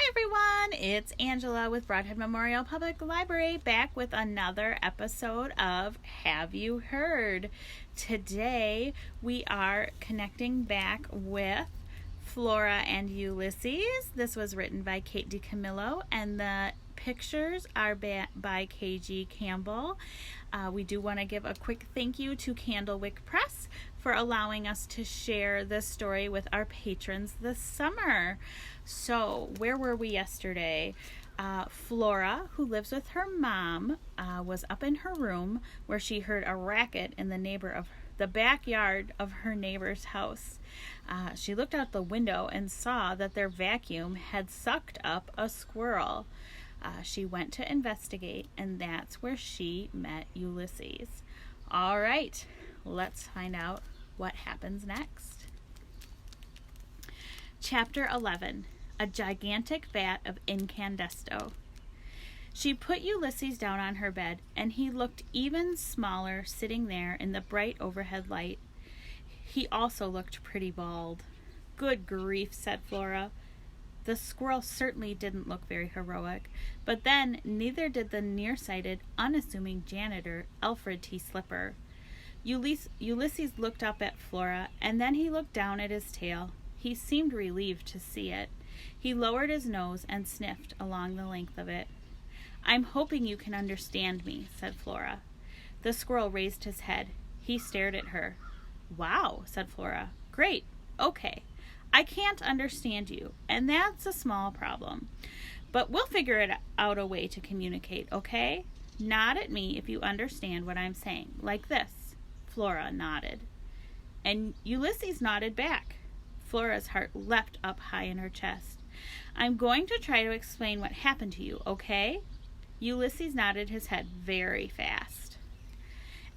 everyone, it's Angela with Broadhead Memorial Public Library back with another episode of Have You Heard? Today we are connecting back with Flora and Ulysses. This was written by Kate DiCamillo and the pictures are by KG Campbell. We do want to give a quick thank you to Candlewick Press for allowing us to share this story with our patrons this summer. So, where were we yesterday? Flora, who lives with her mom, was up in her room where she heard a racket in the backyard of her neighbor's house. She looked out the window and saw that their vacuum had sucked up a squirrel. She went to investigate, and that's where she met Ulysses. All right, let's find out what happens next. Chapter 11, A Gigantic Vat of Incandesto. She put Ulysses down on her bed, and he looked even smaller sitting there in the bright overhead light. He also looked pretty bald. Good grief, said Flora. The squirrel certainly didn't look very heroic, but then neither did the nearsighted, unassuming janitor, Alfred T. Slipper. Ulysses looked up at Flora, and then he looked down at his tail. He seemed relieved to see it. He lowered his nose and sniffed along the length of it. "I'm hoping you can understand me," said Flora. The squirrel raised his head. He stared at her. "Wow," said Flora. "Great. Okay. I can't understand you, and that's a small problem. But we'll figure out a way to communicate, okay? Nod at me if you understand what I'm saying, like this." Flora nodded. And Ulysses nodded back. Flora's heart leapt up high in her chest. "I'm going to try to explain what happened to you, okay?" Ulysses nodded his head very fast.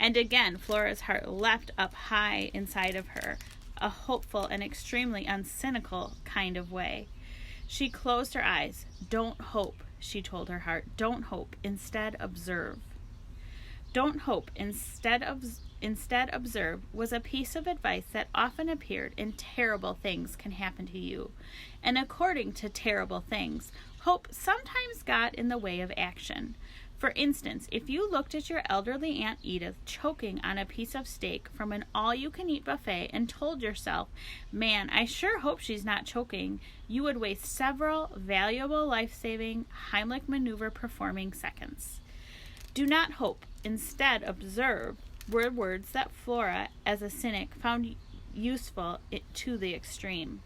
And again, Flora's heart leapt up high inside of her, a hopeful and extremely uncynical kind of way. She closed her eyes. "Don't hope," she told her heart. "Don't hope. Instead, observe." "Don't hope. Instead observe" was a piece of advice that often appeared in Terrible Things Can Happen to You. And according to Terrible Things, hope sometimes got in the way of action. For instance, if you looked at your elderly Aunt Edith choking on a piece of steak from an all-you-can-eat buffet and told yourself, "Man, I sure hope she's not choking," you would waste several valuable life-saving Heimlich maneuver performing seconds. "Do not hope, instead observe" were words that Flora, as a cynic, found useful to the extreme.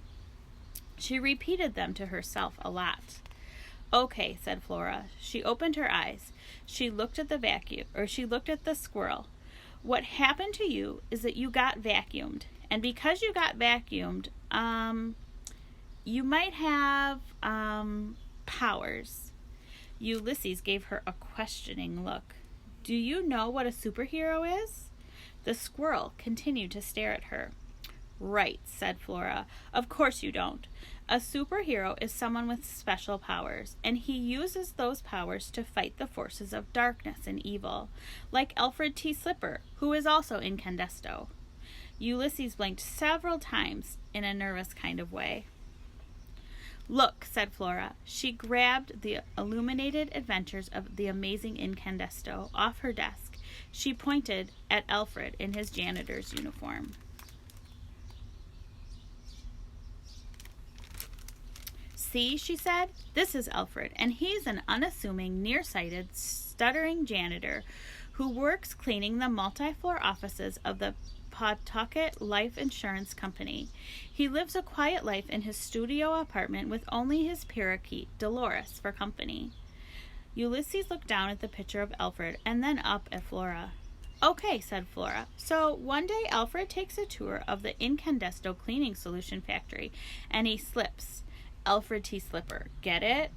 She repeated them to herself a lot. "Okay," said Flora. She opened her eyes. She looked at the squirrel. "What happened to you is that you got vacuumed. And because you got vacuumed, you might have, powers." Ulysses gave her a questioning look. "Do you know what a superhero is?" The squirrel continued to stare at her. "Right," said Flora. "Of course you don't. A superhero is someone with special powers, and he uses those powers to fight the forces of darkness and evil, like Alfred T. Slipper, who is also Incandesto." Ulysses blinked several times in a nervous kind of way. "Look," said Flora. She grabbed the Illuminated Adventures of the Amazing Incandesto off her desk. She pointed at Alfred in his janitor's uniform. "See," she said, "this is Alfred, and he's an unassuming, nearsighted, stuttering janitor who works cleaning the multi-floor offices of the Pawtucket Life Insurance Company. He lives a quiet life in his studio apartment with only his parakeet, Dolores, for company." Ulysses looked down at the picture of Alfred and then up at Flora. "Okay," said Flora. "So one day Alfred takes a tour of the Incandesto cleaning solution factory, and he slips. Alfred T. Slipper. Get it?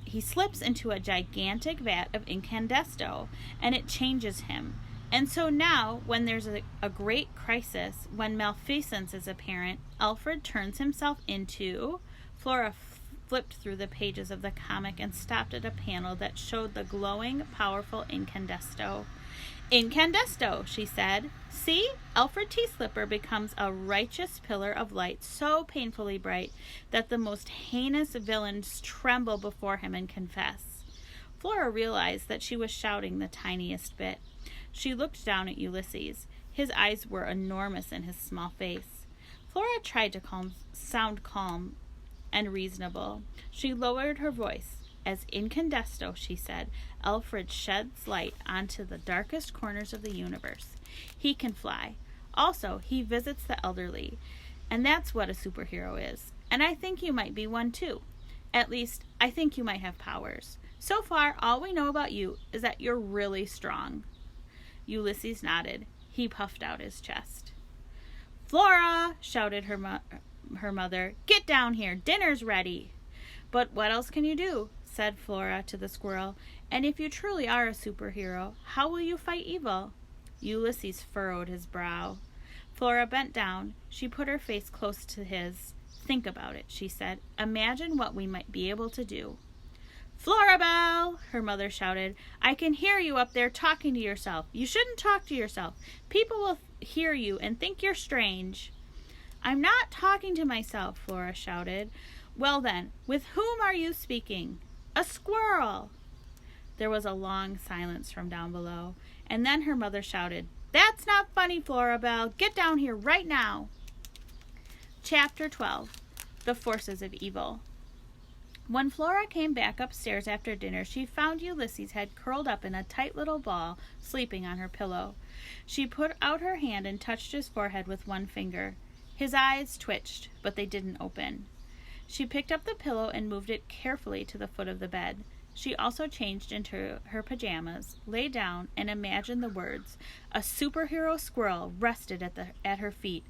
He slips into a gigantic vat of Incandesto, and it changes him. And so now, when there's a great crisis, when malfeasance is apparent, Alfred turns himself into..." Flora flipped through the pages of the comic and stopped at a panel that showed the glowing, powerful Incandesto. "Incandesto," she said. "See, Alfred T. Slipper becomes a righteous pillar of light so painfully bright that the most heinous villains tremble before him and confess." Flora realized that she was shouting the tiniest bit. She looked down at Ulysses. His eyes were enormous in his small face. Flora tried to sound calm and reasonable. She lowered her voice. "As Incandesto," she said, "Alfred sheds light onto the darkest corners of the universe. He can fly. Also, he visits the elderly. And that's what a superhero is. And I think you might be one too. At least, I think you might have powers. So far, all we know about you is that you're really strong." Ulysses nodded. He puffed out his chest. "Flora!" shouted her mother. "Get down here. Dinner's ready." "But what else can you do?" said Flora to the squirrel. "And if you truly are a superhero, how will you fight evil?" Ulysses furrowed his brow. Flora bent down. She put her face close to his. "Think about it," she said. "Imagine what we might be able to do." "Florabelle!" her mother shouted. "I can hear you up there talking to yourself. You shouldn't talk to yourself. People will hear you and think you're strange." "I'm not talking to myself," Flora shouted. "Well then, with whom are you speaking?" "A squirrel." There was a long silence from down below, and then her mother shouted, "That's not funny, Florabelle. Get down here right now." Chapter 12. The Forces of Evil. When Flora came back upstairs after dinner, she found Ulysses had curled up in a tight little ball, sleeping on her pillow. She put out her hand and touched his forehead with one finger. His eyes twitched, but they didn't open. She picked up the pillow and moved it carefully to the foot of the bed. She also changed into her pajamas, lay down, and imagined the words, "A superhero squirrel rested at her feet,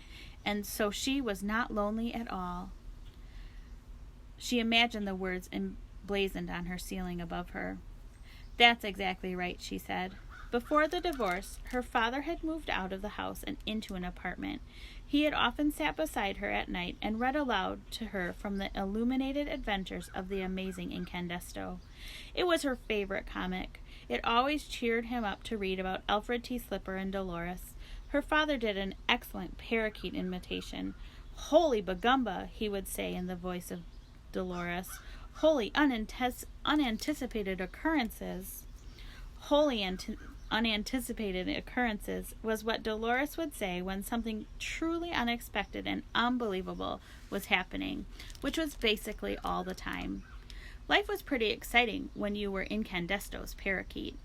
and so she was not lonely at all." She imagined the words emblazoned on her ceiling above her. "That's exactly right," she said. Before the divorce, her father had moved out of the house and into an apartment. He had often sat beside her at night and read aloud to her from the illuminated adventures of the amazing Incandesto. It was her favorite comic. It always cheered him up to read about Alfred T. Slipper and Dolores. Her father did an excellent parakeet imitation. "Holy Bagumba," he would say in the voice of Dolores. "Wholly unanticipated occurrences." Unanticipated occurrences was what Dolores would say when something truly unexpected and unbelievable was happening, which was basically all the time. Life was pretty exciting when you were Incandesto's parakeet.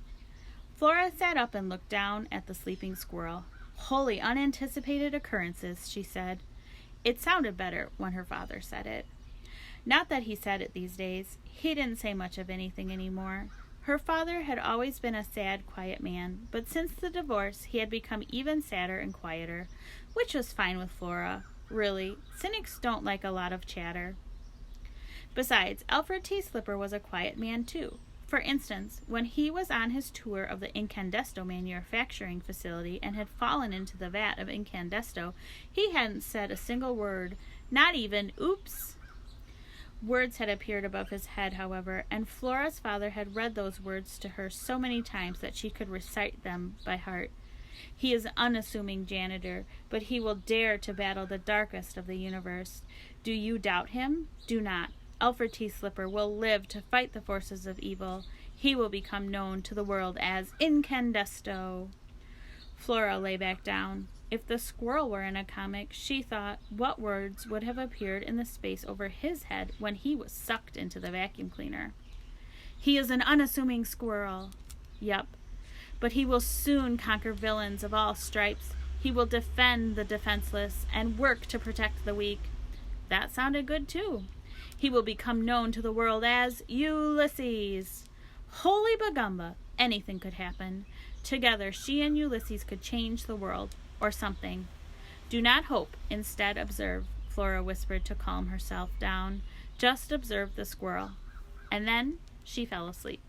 Flora sat up and looked down at the sleeping squirrel. "Wholly unanticipated occurrences," she said. It sounded better when her father said it. Not that he said it these days. He didn't say much of anything anymore. Her father had always been a sad, quiet man, but since the divorce he had become even sadder and quieter, which was fine with Flora. Really, cynics don't like a lot of chatter. Besides, Alfred T. Slipper was a quiet man too. For instance, when he was on his tour of the Incandesto manufacturing facility and had fallen into the vat of Incandesto, he hadn't said a single word, not even "oops." Words had appeared above his head, however, and Flora's father had read those words to her so many times that she could recite them by heart. He is an unassuming janitor, but he will dare to battle the darkest of the universe. Do you doubt him? Do not. Alfred T. Slipper will live to fight the forces of evil. He will become known to the world as Incandesto. Flora lay back down. If the squirrel were in a comic, she thought, what words would have appeared in the space over his head when he was sucked into the vacuum cleaner? "He is an unassuming squirrel." Yep. But he will soon conquer villains of all stripes. He will defend the defenseless and work to protect the weak. That sounded good too. He will become known to the world as Ulysses. Holy Bagumba, anything could happen. Together, she and Ulysses could change the world. Or something. "Do not hope, instead observe," Flora whispered to calm herself down. "Just observe the squirrel." And then she fell asleep.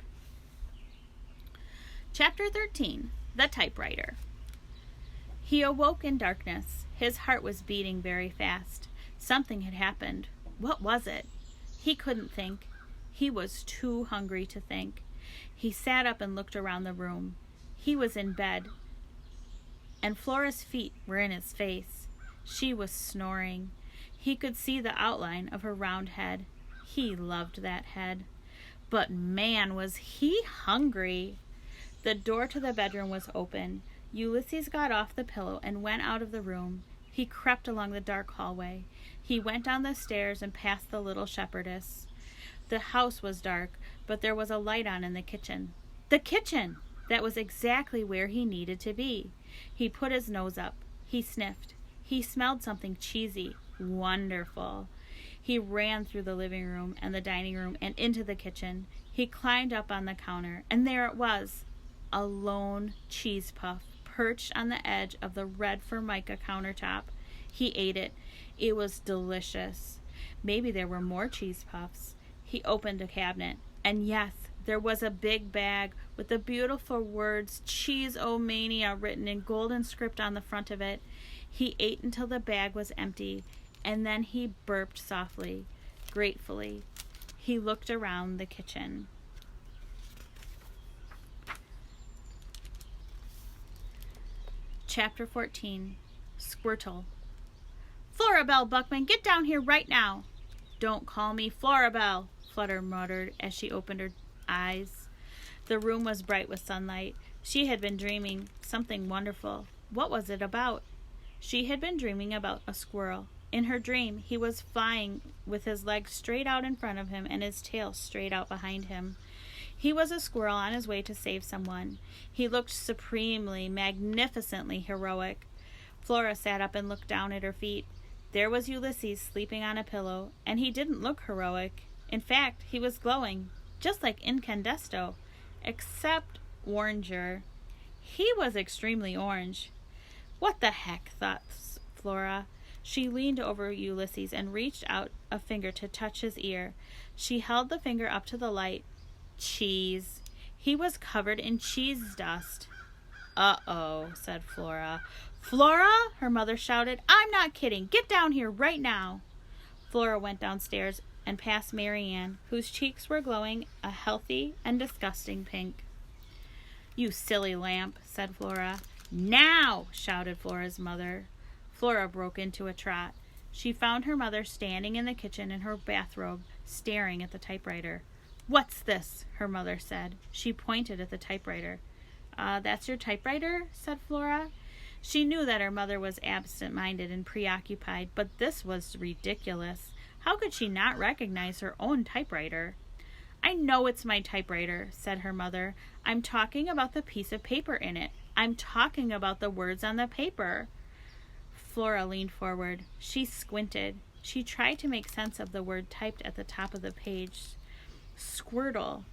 Chapter 13. The Typewriter. He awoke in darkness. His heart was beating very fast. Something had happened. What was it? He couldn't think. He was too hungry to think. He sat up and looked around the room. He was in bed, and Flora's feet were in his face. She was snoring. He could see the outline of her round head. He loved that head. But man, was he hungry! The door to the bedroom was open. Ulysses got off the pillow and went out of the room. He crept along the dark hallway. He went down the stairs and past the little shepherdess. The house was dark, but there was a light on in the kitchen. The kitchen! That was exactly where he needed to be. He put his nose up. He sniffed. He smelled something cheesy. Wonderful. He ran through the living room and the dining room and into the kitchen. He climbed up on the counter, and there it was, a lone cheese puff perched on the edge of the red formica countertop. He ate it. It was delicious. Maybe there were more cheese puffs. He opened a cabinet, and yes, there was a big bag with the beautiful words Cheese-O-Mania written in golden script on the front of it. He ate until the bag was empty, and then he burped softly, gratefully. He looked around the kitchen. Chapter 14. Squirtle. Florabelle Buckman, get down here right now. Don't call me Florabelle, Flutter muttered as she opened her eyes. The room was bright with sunlight. She had been dreaming something wonderful. What was it about? She had been dreaming about a squirrel. In her dream, he was flying with his legs straight out in front of him and his tail straight out behind him. He was a squirrel on his way to save someone. He looked supremely, magnificently heroic. Flora sat up and looked down at her feet. There was Ulysses sleeping on a pillow, and he didn't look heroic. In fact, he was glowing, just like Incandesto, except oranger. He was extremely orange. What the heck, thought Flora. She leaned over Ulysses and reached out a finger to touch his ear. She held the finger up to the light. Cheese. He was covered in cheese dust. Uh-oh, said Flora. Flora, her mother shouted. I'm not kidding. Get down here right now. Flora went downstairs and past Marianne, whose cheeks were glowing a healthy and disgusting pink. You silly lamp, said Flora. Now, shouted Flora's mother. Flora broke into a trot. She found her mother standing in the kitchen in her bathrobe, staring at the typewriter. What's this? Her mother said. She pointed at the typewriter. That's your typewriter? Said Flora. She knew that her mother was absent-minded and preoccupied, but this was ridiculous. How could she not recognize her own typewriter? I know it's my typewriter, said her mother. I'm talking about the piece of paper in it. I'm talking about the words on the paper. Flora leaned forward. She squinted. She tried to make sense of the word typed at the top of the page. Squirtle.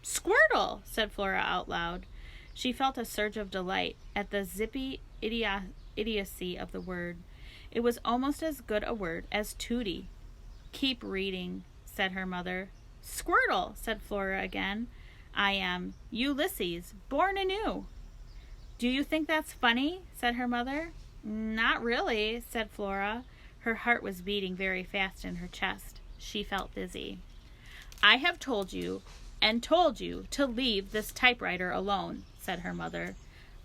Squirtle, said Flora out loud. She felt a surge of delight at the zippy idiocy of the word. It was almost as good a word as tooty. Keep reading, said her mother. Squirtle, said Flora again. I am Ulysses, born anew. Do you think that's funny? Said her mother. Not really, said Flora. Her heart was beating very fast in her chest. She felt dizzy. I have told you and told you to leave this typewriter alone, said her mother.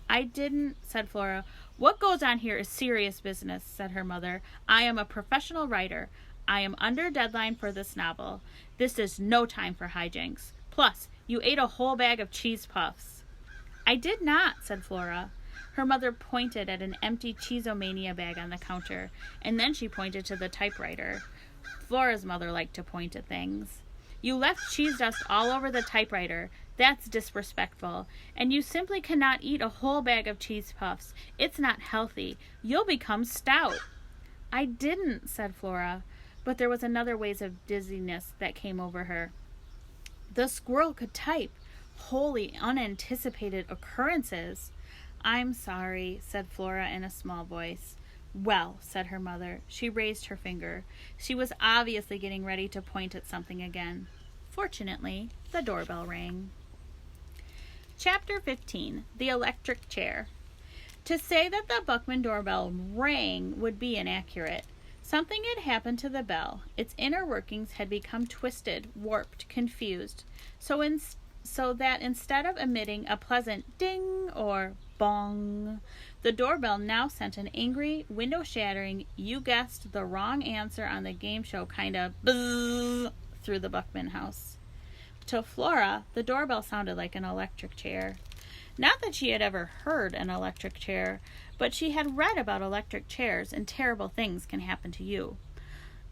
I didn't, said Flora. What goes on here is serious business, said her mother. I am a professional writer. I am under deadline for this novel. This is no time for hijinks. Plus, you ate a whole bag of cheese puffs. I did not, said Flora. Her mother pointed at an empty Cheese-O-Mania bag on the counter, and then she pointed to the typewriter. Flora's mother liked to point at things. You left cheese dust all over the typewriter. That's disrespectful. And you simply cannot eat a whole bag of cheese puffs. It's not healthy. You'll become stout. I didn't, said Flora. But there was another wave of dizziness that came over her. The squirrel could type. Wholly unanticipated occurrences. I'm sorry, said Flora in a small voice. Well, said her mother. She raised her finger. She was obviously getting ready to point at something again. Fortunately, the doorbell rang. Chapter 15. The Electric Chair. To say that the Buckman doorbell rang would be inaccurate. Something had happened to the bell. Its inner workings had become twisted, warped, confused. So so that instead of emitting a pleasant ding or bong, the doorbell now sent an angry, window-shattering, you guessed the wrong answer on the game show kind of buzz through the Buckman house. To Flora, the doorbell sounded like an electric chair. Not that she had ever heard an electric chair, but she had read about electric chairs and terrible things can happen to you.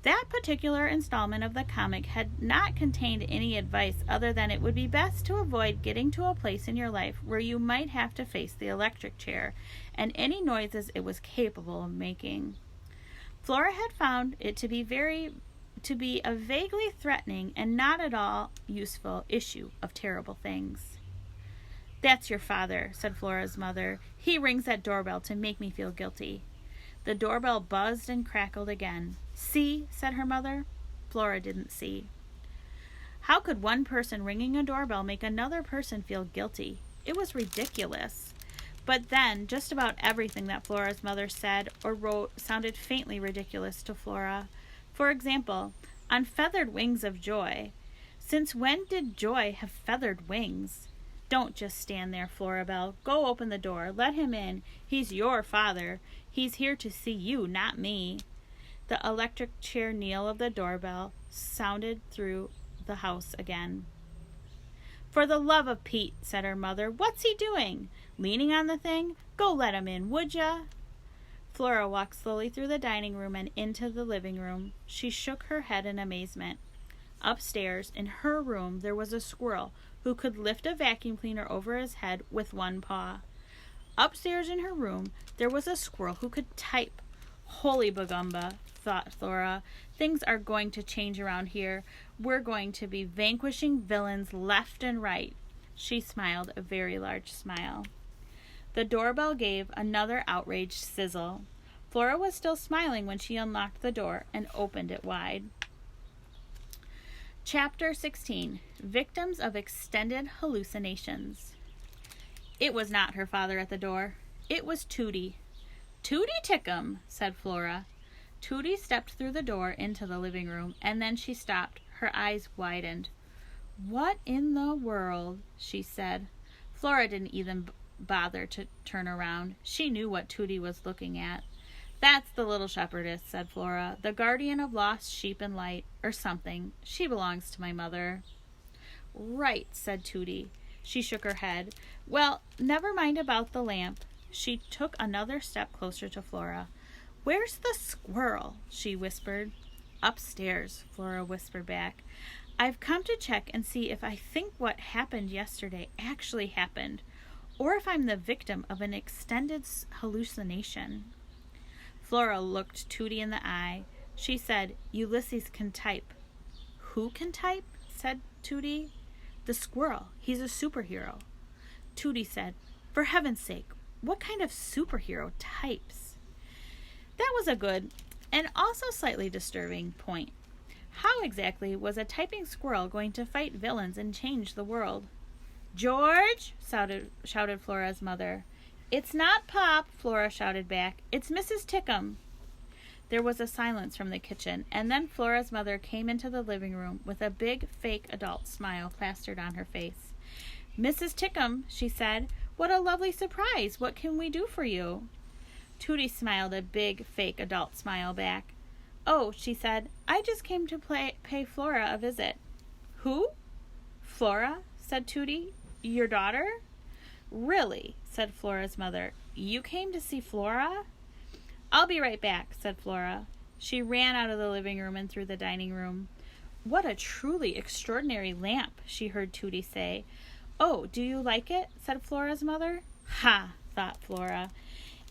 That particular installment of the comic had not contained any advice other than it would be best to avoid getting to a place in your life where you might have to face the electric chair and any noises it was capable of making. Flora had found it to be a vaguely threatening and not at all useful issue of terrible things. "That's your father," said Flora's mother. "He rings that doorbell to make me feel guilty." The doorbell buzzed and crackled again. "See?" said her mother. Flora didn't see. How could one person ringing a doorbell make another person feel guilty? It was ridiculous. But then, just about everything that Flora's mother said or wrote sounded faintly ridiculous to Flora. For example, on feathered wings of joy. Since when did joy have feathered wings? "Don't just stand there, Florabelle. Go open the door. Let him in. He's your father. He's here to see you, not me." The electric chair knell of the doorbell sounded through the house again. "For the love of Pete," said her mother. "What's he doing? Leaning on the thing? Go let him in, would ya?" Flora walked slowly through the dining room and into the living room. She shook her head in amazement. Upstairs, in her room, there was a squirrel who could lift a vacuum cleaner over his head with one paw. Upstairs in her room, there was a squirrel who could type. Holy Bagumba, thought Flora. Things are going to change around here. We're going to be vanquishing villains left and right. She smiled a very large smile. The doorbell gave another outraged sizzle. Flora was still smiling when she unlocked the door and opened it wide. Chapter 16. Victims of Extended Hallucinations. It was not her father at the door. It was Tootie. "Tootie Tickum," said Flora. Tootie stepped through the door into the living room, and then she stopped. Her eyes widened. "What in the world?" she said. Flora didn't even bother to turn around. She knew what Tootie was looking at. "That's the little shepherdess," said Flora, "the guardian of lost sheep and light, or something. She belongs to my mother." "Right," said Tootie. She shook her head. "Well, never mind about the lamp." She took another step closer to Flora. "Where's the squirrel?" she whispered. "Upstairs," Flora whispered back. "I've come to check and see if I think what happened yesterday actually happened, or if I'm the victim of an extended hallucination." Flora looked Tootie in the eye. She said, "Ulysses can type." "Who can type?" said Tootie. "The squirrel. He's a superhero." Tootie said, "For heaven's sake, what kind of superhero types?" That was a good and also slightly disturbing point. How exactly was a typing squirrel going to fight villains and change the world? "George!" shouted Flora's mother. "It's not Pop," Flora shouted back. "It's Mrs. Tickum." There was a silence from the kitchen, and then Flora's mother came into the living room with a big, fake adult smile plastered on her face. "Mrs. Tickum," she said, "what a lovely surprise. What can we do for you?" Tootie smiled a big, fake adult smile back. "Oh," she said, "I just came to pay Flora a visit." "Who?" "Flora," said Tootie. "Your daughter?" "Really?" said Flora's mother. "You came to see Flora?" "I'll be right back," said Flora. She ran out of the living room and through the dining room. "What a truly extraordinary lamp," she heard Tootie say. "Oh, do you like it?" said Flora's mother. "Ha!" thought Flora.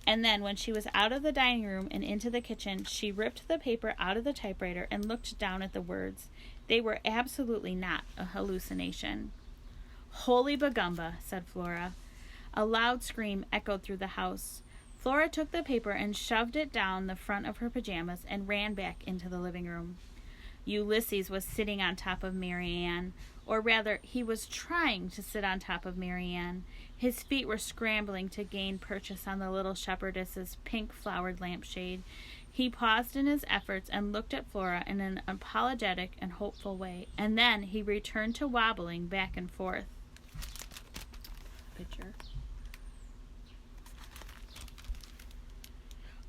And then when she was out of the dining room and into the kitchen, she ripped the paper out of the typewriter and looked down at the words. They were absolutely not a hallucination. "Holy Bagumba," said Flora. A loud scream echoed through the house. Flora took the paper and shoved it down the front of her pajamas and ran back into the living room. Ulysses was sitting on top of Mary Ann, or rather, he was trying to sit on top of Mary Ann. His feet were scrambling to gain purchase on the little shepherdess's pink-flowered lampshade. He paused in his efforts and looked at Flora in an apologetic and hopeful way, and then he returned to wobbling back and forth. picture.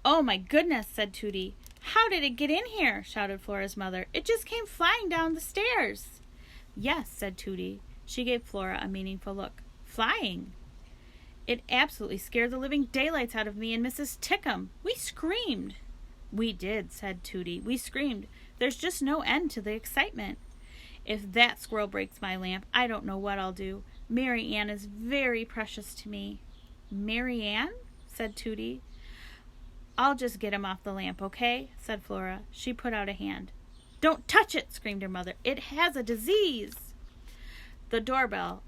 "Oh my goodness," said Tootie. "How did it get in here?" shouted Flora's mother. "It just came flying down the stairs." "Yes," said Tootie. She gave Flora a meaningful look. "Flying. It absolutely scared the living daylights out of me and Mrs. Tickum. We screamed." "We did," said Tootie. "We screamed. There's just no end to the excitement. If that squirrel breaks my lamp, I don't know what I'll do. Mary Ann is very precious to me." "Mary Ann?" said Tootie. "I'll just get him off the lamp, okay?" said Flora. She put out a hand. "Don't touch it!" screamed her mother. "It has a disease." The doorbell,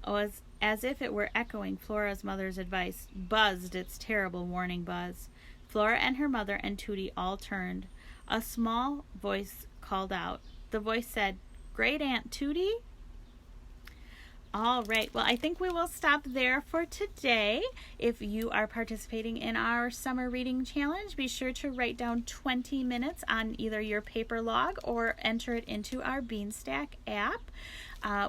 as if it were echoing Flora's mother's advice, buzzed its terrible warning buzz. Flora and her mother and Tootie all turned. A small voice called out. The voice said, "Great Aunt Tootie?" All right, well, I think we will stop there for today. If you are participating in our summer reading challenge, be sure to write down 20 minutes on either your paper log or enter it into our Beanstack app.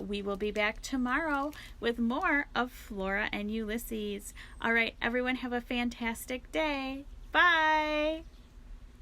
We will be back tomorrow with more of Flora and Ulysses. All right, everyone, have a fantastic day. Bye.